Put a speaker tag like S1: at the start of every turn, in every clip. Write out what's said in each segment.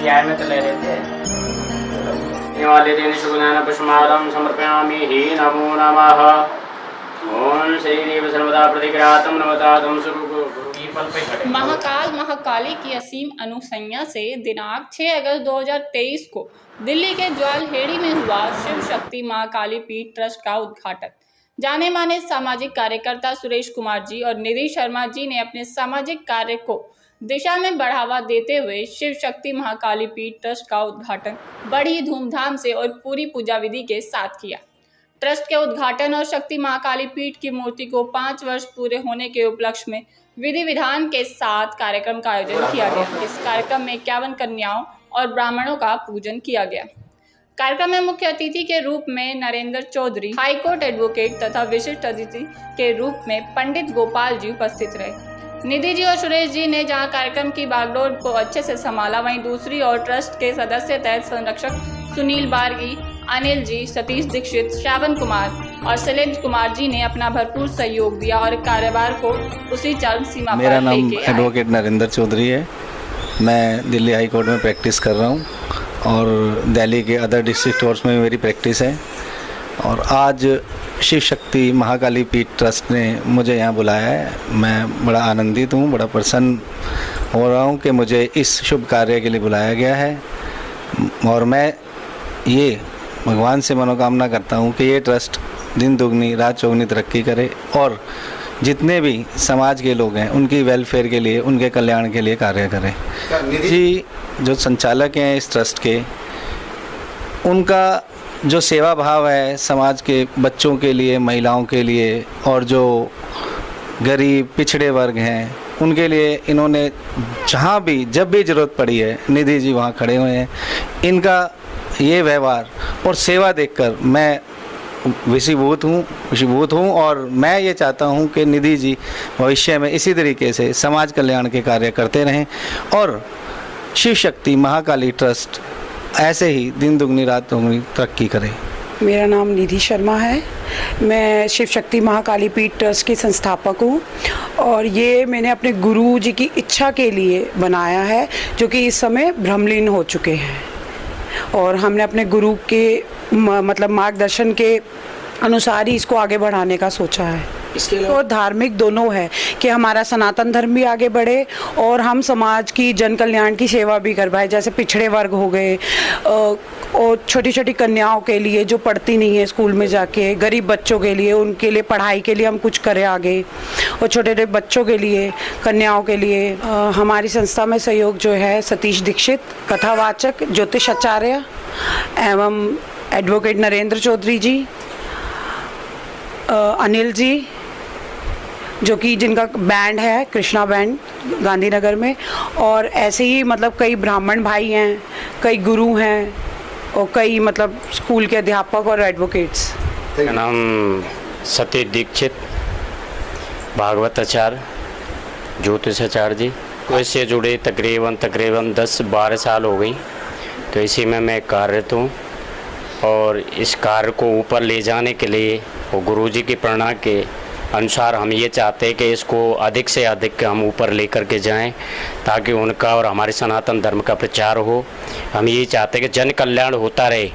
S1: CI में तो ले रहे थे। वाले दिन शुभज्ञान पुष्पमालम समर्पयामि ही नमो नमः। ओम श्री देव सर्वदा प्रतिग्रातम नमतातम सुरु की पल पे खड़े।
S2: महाकाल महाकाली की असीम अनुसंज्ञा से दिनांक 6 अगस्त 2023 को दिल्ली के ज्वालहेड़ी में हुआ शिव शक्ति महाकाली पीठ ट्रस्ट का उद्घाटन। जाने माने सामाजिक कार्यकर्ता सुरेश कुमार जी और निधि शर्मा जी ने अपने सामाजिक कार्य को दिशा में बढ़ावा देते हुए शिव शक्ति महाकाली पीठ ट्रस्ट का उद्घाटन बड़ी धूमधाम से और पूरी पूजा विधि के साथ किया। ट्रस्ट के उद्घाटन और शक्ति महाकाली पीठ की मूर्ति को 5 वर्ष पूरे होने के उपलक्ष्य में विधि विधान के साथ कार्यक्रम का आयोजन किया गया। इस कार्यक्रम में 51 कन्याओं और ब्राह्मणों का पूजन किया गया। कार्यक्रम में मुख्य अतिथि के रूप में नरेंद्र चौधरी हाईकोर्ट एडवोकेट तथा विशिष्ट अतिथि के रूप में पंडित गोपाल जी उपस्थित रहे। निधि जी और सुरेश जी ने जहां कार्यक्रम की बागडोर को अच्छे से संभाला, वहीं दूसरी ओर ट्रस्ट के सदस्य तहत संरक्षक सुनील बारगी, अनिल जी, सतीश दीक्षित, श्रावण कुमार और शैलेंद्र कुमार जी ने अपना भरपूर सहयोग दिया और कार्यभार को उसी चरम सीमा पर लेके आए।
S3: मेरा नाम एडवोकेट नरेंद्र चौधरी है। मैं दिल्ली हाई कोर्ट में प्रैक्टिस कर रहा हूँ और दिल्ली के अदर डिस्ट्रिक्ट कोर्ट्स में मेरी प्रैक्टिस है। और आज शिव शक्ति महाकाली पीठ ट्रस्ट ने मुझे यहाँ बुलाया है। मैं बड़ा आनंदित हूँ, बड़ा प्रसन्न हो रहा हूँ कि मुझे इस शुभ कार्य के लिए बुलाया गया है। और मैं ये भगवान से मनोकामना करता हूँ कि ये ट्रस्ट दिन दुगनी रात चौगनी तरक्की करे और जितने भी समाज के लोग हैं उनकी वेलफेयर के लिए, उनके कल्याण के लिए कार्य करें। जी जो संचालक हैं इस ट्रस्ट के, उनका जो सेवा भाव है समाज के बच्चों के लिए, महिलाओं के लिए और जो गरीब पिछड़े वर्ग हैं उनके लिए इन्होंने जहाँ भी जब भी ज़रूरत पड़ी है, निधि जी वहाँ खड़े हुए हैं। इनका ये व्यवहार और सेवा देखकर मैं वशीभूत हूँ और मैं ये चाहता हूँ कि निधि जी भविष्य में इसी तरीके से समाज कल्याण के कार्य करते रहें और शिव शक्ति महाकाली ट्रस्ट ऐसे ही दिन दुगनी रात दुगनी तरक्की करे।
S4: मेरा नाम निधि शर्मा है। मैं शिव शक्ति महाकाली पीठ ट्रस्ट की संस्थापक हूँ और ये मैंने अपने गुरु जी की इच्छा के लिए बनाया है, जो कि इस समय भ्रमलीन हो चुके हैं। और हमने अपने गुरु के मतलब मार्गदर्शन के अनुसार ही इसको आगे बढ़ाने का सोचा है। इसके तो धार्मिक दोनों है कि हमारा सनातन धर्म भी आगे बढ़े और हम समाज की जन कल्याण की सेवा भी कर पाए। जैसे पिछड़े वर्ग हो गए और छोटी छोटी कन्याओं के लिए जो पढ़ती नहीं है स्कूल में जाके, गरीब बच्चों के लिए, उनके लिए पढ़ाई के लिए हम कुछ करें आगे, और छोटे छोटे बच्चों के लिए, कन्याओं के लिए। हमारी संस्था में सहयोग जो है सतीश दीक्षित, कथावाचक ज्योतिष आचार्य एवं एडवोकेट नरेंद्र चौधरी जी, अनिल जी जो कि जिनका बैंड है कृष्णा बैंड गांधीनगर में, और ऐसे ही मतलब कई ब्राह्मण भाई हैं, कई गुरु हैं और कई मतलब स्कूल के अध्यापक और एडवोकेट्स।
S1: मेरा नाम सतीश दीक्षित, भागवत आचार्य, ज्योतिष आचार्य जी को इससे जुड़े तकरीबन 10-12 साल हो गई। तो इसी में मैं कार्यरत हूँ और इस कार्य को ऊपर ले जाने के लिए और गुरुजी की प्रेरणा के अनुसार हम ये चाहते हैं कि इसको अधिक से अधिक हम ऊपर लेकर के जाएं ताकि उनका और हमारे सनातन धर्म का प्रचार हो। हम ये चाहते हैं कि जन कल्याण होता रहे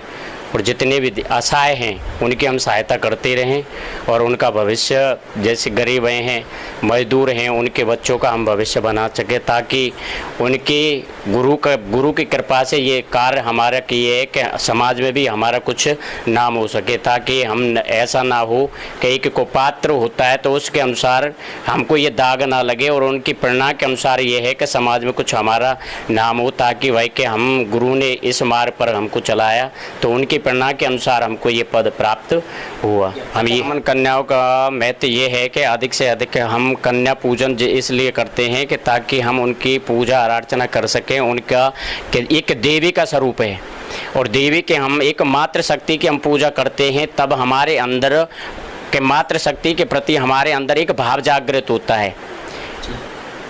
S1: और जितने भी असहाय हैं उनकी हम सहायता करते रहें और उनका भविष्य, जैसे गरीब हैं, मजदूर हैं, उनके बच्चों का हम भविष्य बना सके ताकि उनके गुरु की कृपा से ये कार्य हमारा किए कि समाज में भी हमारा कुछ नाम हो सके, ताकि हम ऐसा ना हो कि एक को पात्र होता है तो उसके अनुसार हमको ये दाग ना लगे और उनकी प्रेरणा के अनुसार ये है कि समाज में कुछ हमारा नाम हो, ताकि भाई कि हम गुरु ने इस मार्ग पर हमको चलाया तो उनकी प्रेरणा के अनुसार हमको ये पद प्राप्त हुआ। हम ये कन्याओं का महत्व ये है कि अधिक से अधिक हम कन्या पूजन इसलिए करते हैं कि ताकि हम उनकी पूजा अर्चना कर सकें। उनका एक देवी का स्वरूप है और देवी के हम एक मात्र शक्ति की हम पूजा करते हैं, तब हमारे अंदर के मात्र शक्ति के प्रति हमारे अंदर एक भाव जागृत होता है,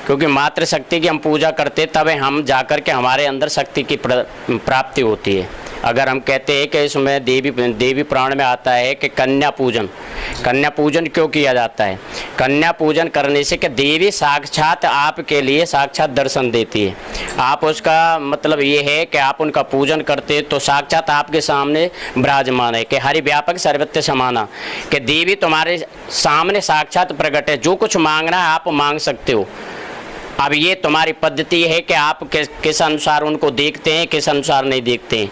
S1: क्योंकि मात्र शक्ति की हम पूजा करते तब हम जाकर के हमारे अंदर शक्ति की प्राप्ति होती है। अगर हम कहते हैं कि इसमें देवी पुराण में आता है कि कन्या पूजन क्यों किया जाता है? कन्या पूजन करने से कि देवी साक्षात आपके लिए साक्षात दर्शन देती है। आप उसका मतलब ये है कि आप उनका पूजन करते तो साक्षात आपके सामने विराजमान है कि हरि व्यापक सर्वत्र समाना, कि देवी तुम्हारे सामने साक्षात प्रकट है, जो कुछ मांगना है आप मांग सकते हो। अब ये तुम्हारी पद्धति है कि आप किस अनुसार उनको देखते हैं, किस अनुसार नहीं देखते हैं,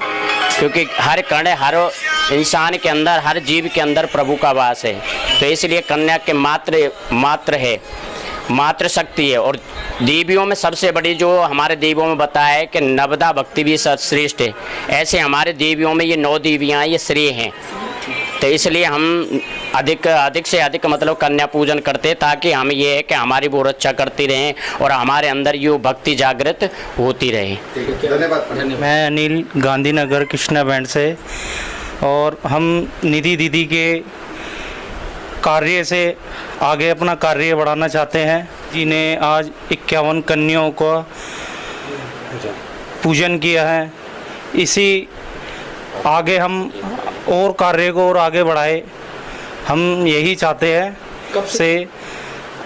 S1: क्योंकि हर कण, हर इंसान के अंदर, हर जीव के अंदर प्रभु का वास है। तो इसलिए कन्या के मात्र शक्ति है। और देवियों में सबसे बड़ी जो हमारे देवियों में बताया है कि नवदा भक्ति भी श्रेष्ठ है, ऐसे हमारे देवियों में ये 9 देवियाँ ये श्रेय हैं। तो इसलिए हम अधिक से अधिक मतलब कन्या पूजन करते हैं, ताकि हम ये है कि हमारी वो रक्षा करती रहें और हमारे अंदर ये भक्ति जागृत होती रहे।
S3: धन्यवाद।
S5: मैं अनिल, गांधीनगर कृष्णा बैंड से, और हम निधि दीदी के कार्य से आगे अपना कार्य बढ़ाना चाहते हैं, जिन्हें आज 51 कन्याओं का पूजन किया है। इसी आगे हम और कार्य को और आगे बढ़ाए, हम यही चाहते हैं। कब से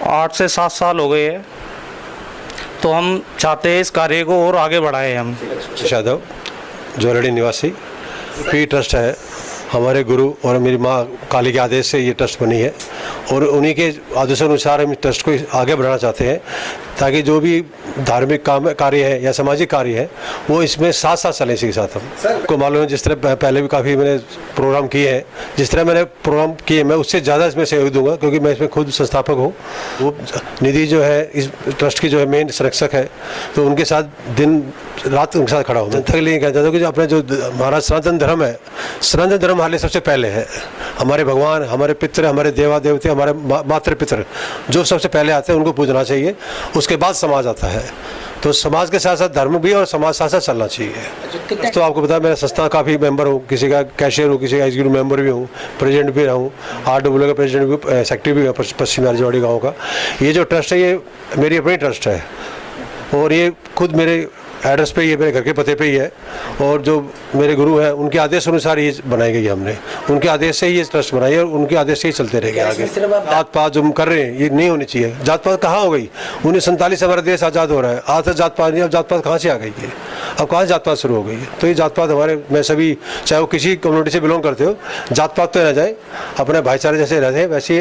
S5: 8 से 7 साल हो गए हैं, तो हम चाहते हैं इस कार्य को और आगे बढ़ाए। हम
S6: यादव, ज्वेलरी निवासी, पी ट्रस्ट है हमारे गुरु और मेरी माँ काली के आदेश से ये ट्रस्ट बनी है, और उन्हीं के आदेशानुसार हम इस ट्रस्ट को आगे बढ़ाना चाहते हैं, ताकि जो भी धार्मिक कार्य है या सामाजिक कार्य है वो इसमें साथ साथ चले। इसी के साथ हम को मालूम है, जिस तरह पहले भी काफ़ी मैंने प्रोग्राम किए हैं, जिस तरह मैंने प्रोग्राम किए मैं उससे ज़्यादा इसमें सहयोग दूंगा, क्योंकि मैं इसमें खुद संस्थापक हूँ। वो निधि जो है इस ट्रस्ट की जो है मेन संरक्षक है, तो उनके साथ दिन रात उनके साथ खड़ा हूँ। जनता के लिए कहना चाहता हूँ कि जो अपना जो हमारा सनातन धर्म है, सनातन धर्म हमारे लिए सबसे पहले है। हमारे भगवान, हमारे पितृ, हमारे देवा देवते, हमारे मातृ पितृ जो सबसे पहले आते हैं उनको पूजना चाहिए, उसके बाद समाज आता है। तो समाज के साथ साथ धर्म भी और समाज साथ साथ चलना चाहिए। तो आपको पता है, मैं संस्था काफ़ी मेंबर हूँ, किसी का कैशियर हूँ, किसी का एग्जीक्यूटिव मेंबर भी हूँ, प्रेसिडेंट भी रहा हूँ, RW का प्रेसिडेंट भी, सेक्रेटरी भी हूँ पश्चिमी आरजवाड़ी गाँव का। ये जो ट्रस्ट है ये मेरी अपनी ट्रस्ट है, और ये खुद मेरे एड्रेस पे ही है, मेरे घर के पते पे ही है, और जो मेरे गुरु हैं उनके आदेश अनुसार ये बनाई गई है। हमने उनके आदेश से ही ये ट्रस्ट बनाई है, और उनके आदेश से ही चलते रहेंगे आगे। जात पात जो हम कर रहे हैं ये नहीं होनी चाहिए। जात पात कहाँ हो गई? 1947 हमारा देश आज़ाद हो रहा है, आज तक जात पात नहीं। अब जात पात कहाँ से आ गई है? अब कहाँ से जात पात शुरू हो गई है? तो ये जात पात हमारे, मैं सभी, चाहे वो किसी कम्युनिटी से बिलोंग करते हो, जात पात तो ना जाए, अपने भाईचारे जैसे रहते हैं वैसे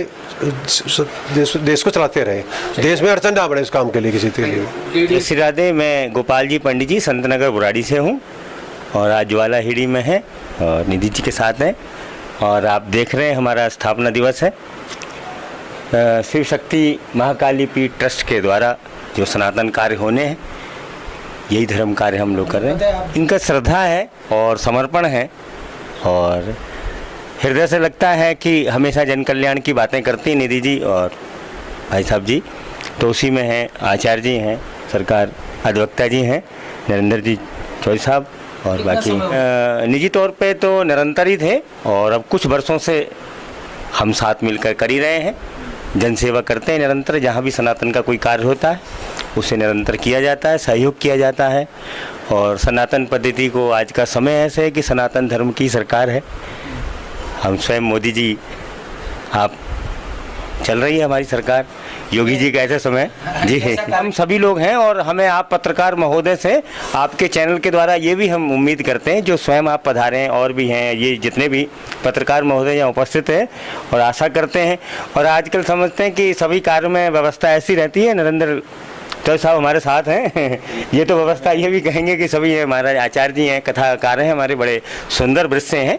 S6: देश को चलाते रहे, देश में अड़चन ना बढ़े इस काम के लिए किसी के लिए।
S7: श्री राधे, मैं गोपाल जी पंडित जी संतनगर बुराड़ी से हूँ, और आज ज्वाला हेड़ी में है और निधि जी के साथ हैं, और आप देख रहे हैं हमारा स्थापना दिवस है। शिव शक्ति महाकाली पीठ ट्रस्ट के द्वारा जो सनातन कार्य होने हैं, यही धर्म कार्य हम लोग कर रहे हैं। इनका श्रद्धा है और समर्पण है, और हृदय से लगता है कि हमेशा जन कल्याण की बातें करती हैं निधि जी और भाई साहब जी। तो उसी में हैं आचार्य जी हैं, सरकार अधिवक्ता जी हैं, नरेंद्र जी चौधरी साहब, और बाकी निजी तौर पे तो निरंतर ही थे, और अब कुछ वर्षों से हम साथ मिलकर कर ही रहे हैं। जन सेवा करते हैं निरंतर, जहाँ भी सनातन का कोई कार्य होता है उसे निरंतर किया जाता है, सहयोग किया जाता है। और सनातन पद्धति को, आज का समय ऐसे है कि सनातन धर्म की सरकार है। हम स्वयं मोदी जी, आप चल रही है हमारी सरकार, योगी जी का ऐसे समय जी है। हम सभी लोग हैं, और हमें आप पत्रकार महोदय से आपके चैनल के द्वारा ये भी हम उम्मीद करते हैं, जो स्वयं आप पधारे हैं और भी हैं, ये जितने भी पत्रकार महोदय यहाँ उपस्थित हैं, और आशा करते हैं और आजकल समझते हैं कि सभी कार्य में व्यवस्था ऐसी रहती है। नरेंद्र चौधरी साहब हमारे साथ हैं ये तो व्यवस्था ये भी कहेंगे कि सभी हमारे आचार्य जी हैं, कथाकार हैं, हमारे बड़े सुंदर वृत्त हैं,